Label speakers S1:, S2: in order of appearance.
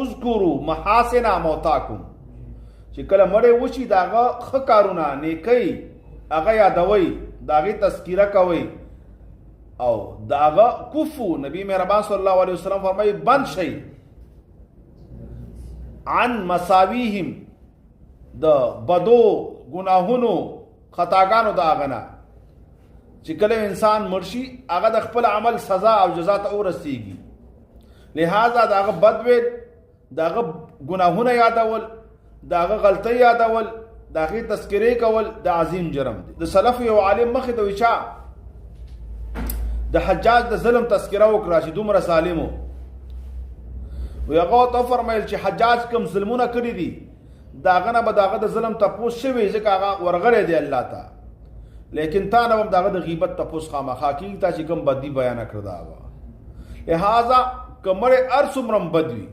S1: اذکروا محاسن موتاکم چې کله مړی وشي د هغه ښه کارونه نیکۍ هغه یادوئ د هغې تذکیره کوئ او د هغه کفو نبی مهربان صلی الله علیه وسلم فرمایي بند شئ عن مساویهم د بدو ګناهونو خطاګانو د هغه نه چې کله انسان مړ شي هغه د خپل عمل سزا او جزا ته ورسیږي لہذا د هغه بد ویل د هغه ګناهونه یادول د هغه غلطۍ یادول د هغې تذکرې کول د عظیم جرم دی د سلف یو عالم مخې ته وي چا د حجاج د ظلم تذکره وکړه چې دومره ظالم و وی هغه ته وفرمیل چې حجاج کوم ظلمونه کړي دي د هغه نه به د هغه د ظلم تپوس شوی ځکه هغه ورغلی دی الله ته لیکن تا نه به هم د هغه د غیبت تپوس خامخا کېږي تا چې کوم بدي بیانه کړه د هغه لہذا که مړی هر څومره بد وي